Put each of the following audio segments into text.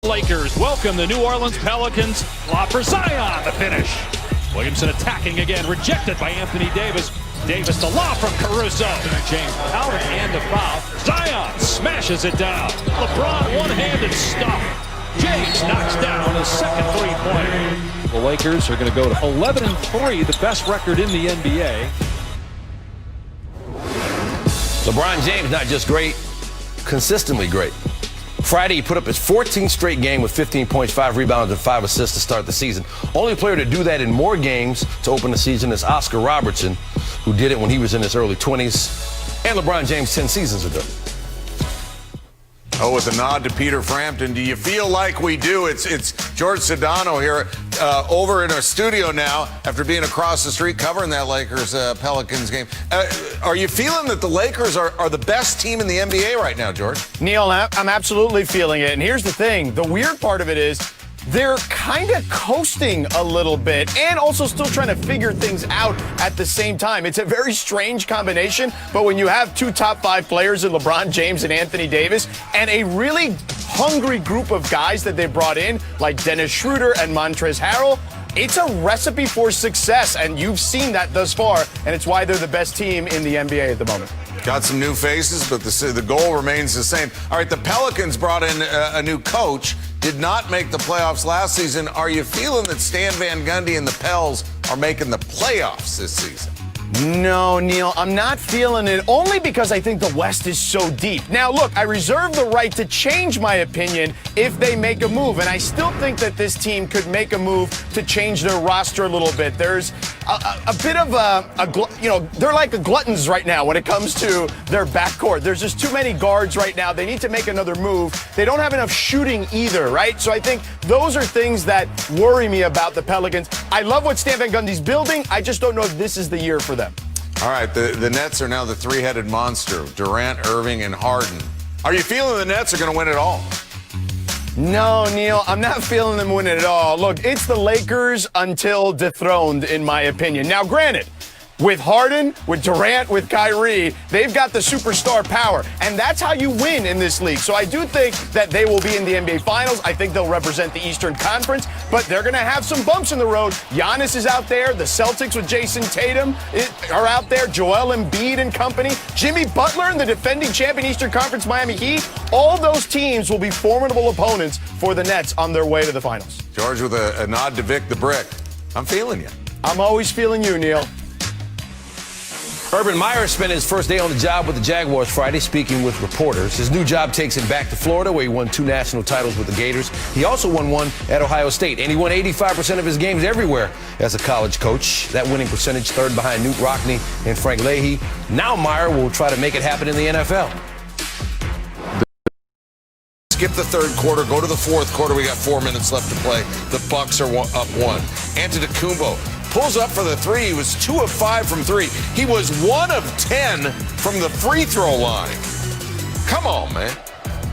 Lakers welcome the New Orleans Pelicans. Lob for Zion, the finish. Williamson attacking again, rejected by Anthony Davis. Davis the lob from Caruso. James out and the foul. Zion smashes it down. LeBron one-handed stop. James knocks down his second three-pointer. The Lakers are going to go to 11-3, the best record in the NBA. LeBron James not just great, consistently great. Friday, he put up his 14th straight game with 15 points, 5 rebounds, and 5 assists to start the season. Only player to do that in more games to open the season is Oscar Robertson, who did it when he was in his early 20s, and LeBron James 10 seasons ago. Oh, with a nod to Peter Frampton, do you feel like we do? It's George Sedano here over in our studio now after being across the street covering that Lakers-Pelicans game. Are you feeling that the Lakers are the best team in the NBA right now, George? Neil, I'm absolutely feeling it. And here's the thing. The weird part of it is they're kind of coasting a little bit and also still trying to figure things out at the same time. It's a very strange combination, but when you have two top 5 players in LeBron James and Anthony Davis and a really hungry group of guys that they brought in, like Dennis Schroeder and Montrezl Harrell, it's a recipe for success, and you've seen that thus far, and it's why they're the best team in the NBA at the moment. Got some new faces, but the goal remains the same. All right, the Pelicans brought in a new coach, did not make the playoffs last season. Are you feeling that Stan Van Gundy and the Pels are making the playoffs this season? No, Neil, I'm not feeling it, only because I think the West is so deep. Now, look, I reserve the right to change my opinion if they make a move, and I still think that this team could make a move to change their roster a little bit. There's a bit of they're like gluttons right now when it comes to their backcourt. There's just too many guards right now. They need to make another move. They don't have enough shooting either, right? So I think those are things that worry me about the Pelicans. I love what Stan Van Gundy's building. I just don't know if this is the year for them. All right, the Nets are now the three-headed monster, Durant, Irving, and Harden. Are you feeling the Nets are going to win it all? No, Neil, I'm not feeling them win it at all. Look, it's the Lakers until dethroned, in my opinion. Now, granted, with Harden, with Durant, with Kyrie, they've got the superstar power. And that's how you win in this league. So I do think that they will be in the NBA Finals. I think they'll represent the Eastern Conference. But they're going to have some bumps in the road. Giannis is out there. The Celtics with Jason Tatum are out there. Joel Embiid and company. Jimmy Butler and the defending champion Eastern Conference Miami Heat. All those teams will be formidable opponents for the Nets on their way to the Finals. George, with a nod to Vic the Brick, I'm feeling you. I'm always feeling you, Neil. Urban Meyer spent his first day on the job with the Jaguars Friday, speaking with reporters. His new job takes him back to Florida, where he won 2 national titles with the Gators. He also won 1 at Ohio State, and he won 85% of his games everywhere as a college coach. That winning percentage third behind Newt Rockne and Frank Leahy. Now Meyer will try to make it happen in the NFL. Skip the third quarter, go to the fourth quarter. We got 4 minutes left to play. The Bucks are up 1. Antetokounmpo pulls up for the 3. He was 2 of 5 from 3. He was 1 of 10 from the free throw line. Come on, man.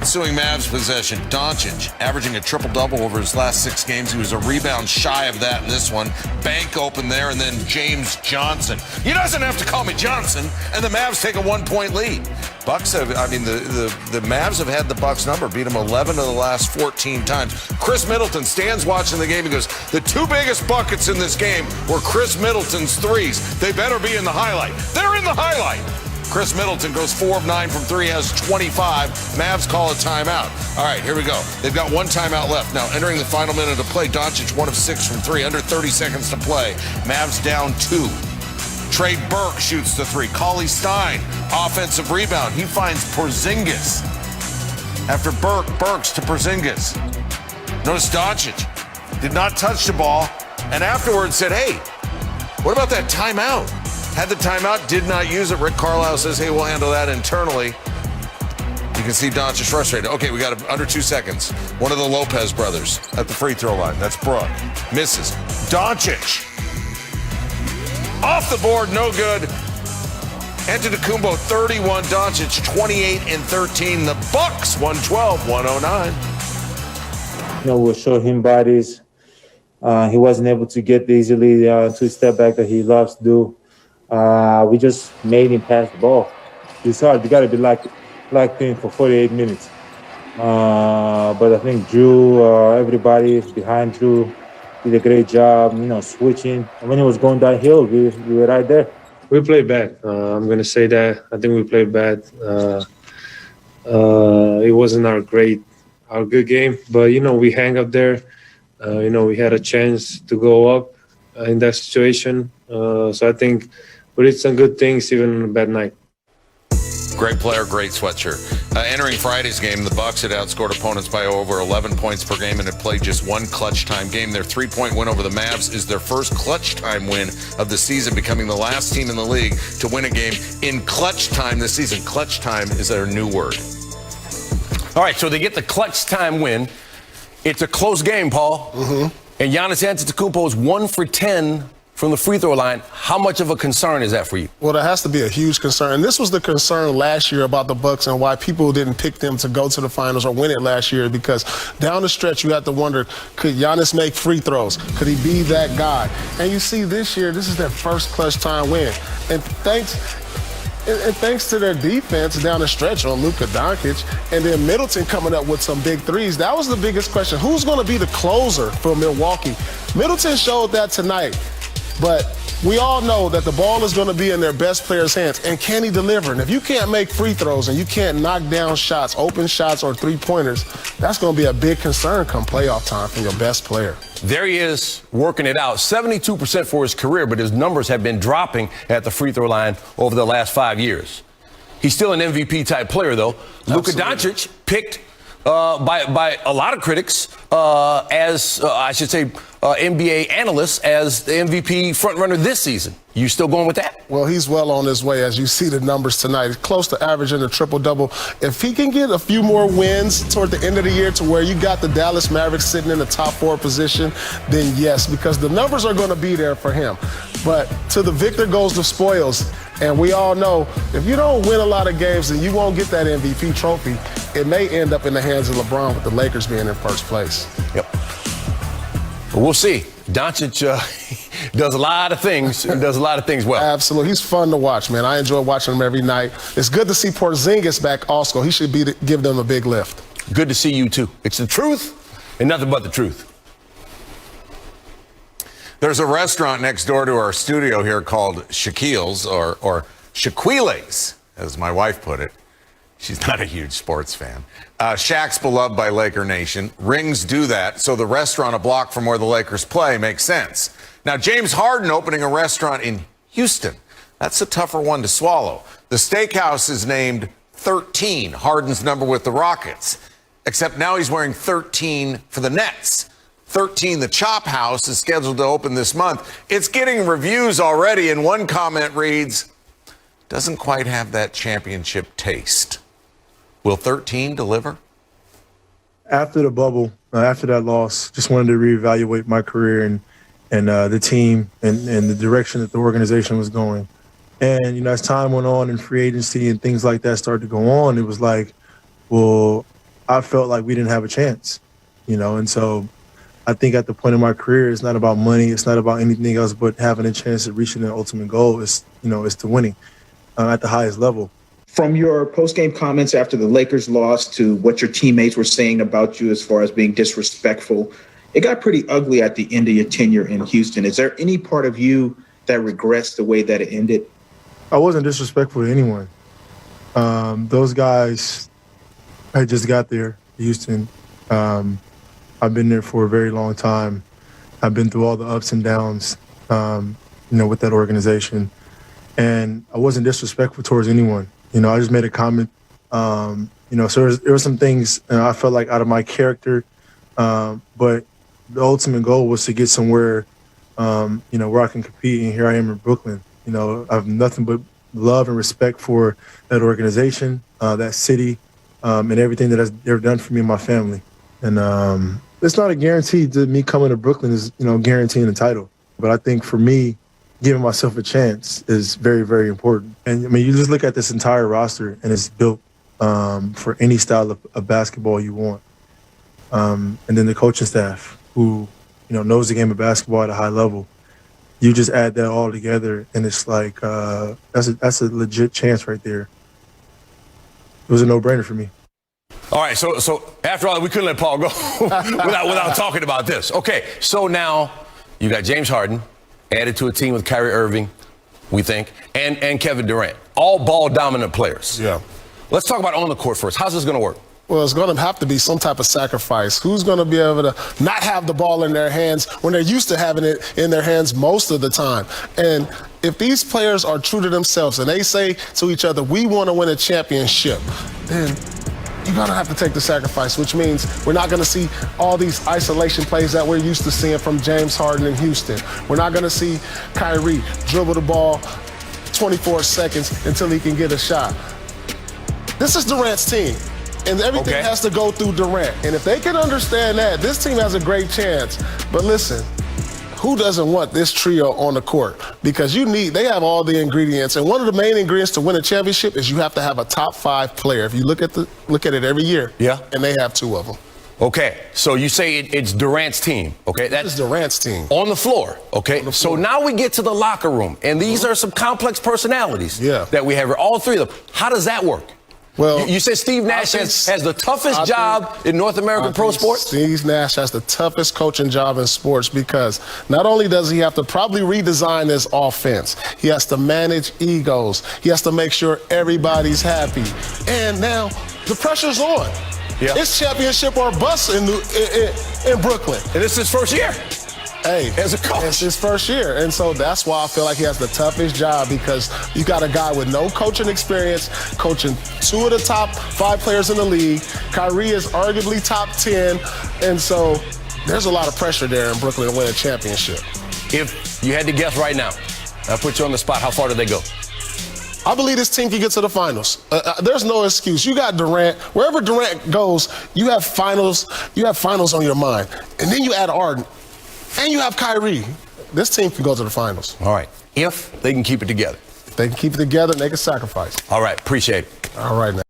Ensuing Mavs possession, Doncic averaging a triple-double over his last 6 games. He was a rebound shy of that in this one. Bank open there, and then James Johnson. He doesn't have to call me Johnson, and the Mavs take a 1-point lead. Bucks have, the Mavs have had the Bucks number, beat them 11 of the last 14 times. Chris Middleton stands watching the game and goes, the 2 biggest buckets in this game were Chris Middleton's 3s. They better be in the highlight. They're in the highlight. Chris Middleton goes 4 of 9 from 3, has 25. Mavs call a timeout. All right, here we go. They've got 1 timeout left. Now, entering the final minute of play, Doncic 1 of 6 from 3, under 30 seconds to play. Mavs down 2. Trey Burke shoots the 3. Cauley Stein, offensive rebound. He finds Porzingis. After Burks to Porzingis. Notice Doncic did not touch the ball, and afterwards said, hey, what about that timeout? Had the timeout, did not use it. Rick Carlisle says, hey, we'll handle that internally. You can see Doncic frustrated. Okay, we got under 2 seconds. One of the Lopez brothers at the free throw line. That's Brooke. Misses. Doncic. Off the board, no good. Antetokounmpo 31, Doncic 28 and 13. The Bucks 112-109. We'll show him bodies. He wasn't able to get easily to step back that he loves to do. We just made him pass the ball. It's hard. You got to be locked in for 48 minutes. But I think Drew, everybody behind Drew, did a great job. Switching. And when it was going downhill, we were right there. We played bad. I'm gonna say that. I think we played bad. It wasn't our good game, but we hang up there. We had a chance to go up in that situation. So I think we did some good things even on a bad night. Great player, great sweatshirt. Entering Friday's game, the Bucks had outscored opponents by over 11 points per game and had played just one clutch time game. Their 3-point win over the Mavs is their first clutch time win of the season, becoming the last team in the league to win a game in clutch time this season. Clutch time is their new word. All right, so they get the clutch time win. It's a close game, Paul. And Giannis Antetokounmpo is 1 for 10 from the free throw line. How much of a concern is that for you? Well, that has to be a huge concern. And this was the concern last year about the Bucks and why people didn't pick them to go to the finals or win it last year, because down the stretch you have to wonder, could Giannis make free throws? Could he be that guy? And you see this year, this is their first clutch time win. And thanks to their defense down the stretch on Luka Doncic, and then Middleton coming up with some big threes, that was the biggest question. Who's going to be the closer for Milwaukee? Middleton showed that tonight, but we all know that the ball is going to be in their best player's hands, and can he deliver? And if you can't make free throws and you can't knock down shots, open shots or three-pointers, that's going to be a big concern come playoff time for your best player. There he is, working it out. 72% for his career, but his numbers have been dropping at the free throw line over the last 5 years. He's still an MVP-type player, though. Luka Doncic picked by a lot of critics NBA analysts as the MVP frontrunner this season. You still going with that? Well, he's well on his way, as you see the numbers tonight. He's close to averaging a triple-double. If he can get a few more wins toward the end of the year to where you got the Dallas Mavericks sitting in the top 4 position, then yes, because the numbers are going to be there for him. But to the victor goes the spoils. And we all know if you don't win a lot of games, then you won't get that MVP trophy. It may end up in the hands of LeBron with the Lakers being in first place. Yep. But we'll see. Doncic does a lot of things and does a lot of things well. Absolutely. He's fun to watch, man. I enjoy watching him every night. It's good to see Porzingis back also. He should give them a big lift. Good to see you, too. It's the truth and nothing but the truth. There's a restaurant next door to our studio here called Shaquille's or Shaquiles, as my wife put it. She's not a huge sports fan. Shaq's beloved by Laker Nation. Rings do that, so the restaurant a block from where the Lakers play makes sense. Now, James Harden opening a restaurant in Houston. That's a tougher one to swallow. The steakhouse is named 13, Harden's number with the Rockets. Except now he's wearing 13 for the Nets. 13, the Chop House, is scheduled to open this month. It's getting reviews already, and one comment reads, doesn't quite have that championship taste. Will 13 deliver? After the bubble, after that loss, just wanted to reevaluate my career and the team and the direction that the organization was going. And, as time went on and free agency and things like that started to go on, it was like, well, I felt like we didn't have a chance, and so I think at the point in my career, it's not about money. It's not about anything else but having a chance at reaching the ultimate goal. It's to winning at the highest level. From your post-game comments after the Lakers lost to what your teammates were saying about you as far as being disrespectful, it got pretty ugly at the end of your tenure in Houston. Is there any part of you that regrets the way that it ended? I wasn't disrespectful to anyone. Those guys, I just got there, Houston. I've been there for a very long time. I've been through all the ups and downs, with that organization. And I wasn't disrespectful towards anyone. I just made a comment. So there were some things I felt like out of my character. But the ultimate goal was to get somewhere, where I can compete. And here I am in Brooklyn. I have nothing but love and respect for that organization, that city, and everything that they've done for me and my family. And it's not a guarantee that me coming to Brooklyn is, guaranteeing the title. But I think for me, giving myself a chance is very, very important. And, you just look at this entire roster, and it's built for any style of basketball you want. And then the coaching staff who, knows the game of basketball at a high level. You just add that all together, and it's like that's a legit chance right there. It was a no-brainer for me. All right, so after all, we couldn't let Paul go without talking about this. Okay, so now you got James Harden added to a team with Kyrie Irving, we think, and Kevin Durant. All ball-dominant players. Yeah. Let's talk about on the court first. How's this going to work? Well, it's going to have to be some type of sacrifice. Who's going to be able to not have the ball in their hands when they're used to having it in their hands most of the time? And if these players are true to themselves and they say to each other, we want to win a championship, then you're going to have to take the sacrifice, which means we're not going to see all these isolation plays that we're used to seeing from James Harden in Houston. We're not going to see Kyrie dribble the ball 24 seconds until he can get a shot. This is Durant's team, and everything has to go through Durant. And if they can understand that, this team has a great chance. But listen, who doesn't want this trio on the court? Because they have all the ingredients. And one of the main ingredients to win a championship is you have to have a top 5 player. If you look at it every year, and they have 2 of them. Okay, so you say it's Durant's team, okay? That's Durant's team. On the floor, okay? So now we get to the locker room, and these are some complex personalities that we have here, all 3 of them. How does that work? Well, you said Steve Nash has the toughest job in North American pro sports? Steve Nash has the toughest coaching job in sports because not only does he have to probably redesign this offense, he has to manage egos. He has to make sure everybody's happy. And now the pressure's on. Yeah. It's championship or bust in Brooklyn. And this is his first year. Hey, as a coach. It's his first year. And so that's why I feel like he has the toughest job because you got a guy with no coaching experience, coaching 2 of the top 5 players in the league. Kyrie is arguably top 10. And so there's a lot of pressure there in Brooklyn to win a championship. If you had to guess right now, I'll put you on the spot, how far do they go? I believe this team can get to the finals. There's no excuse. You got Durant. Wherever Durant goes, you have finals on your mind. And then you add Harden. And you have Kyrie. This team can go to the finals. All right. If they can keep it together. If they can keep it together, and they can sacrifice. All right. Appreciate it. All right, man.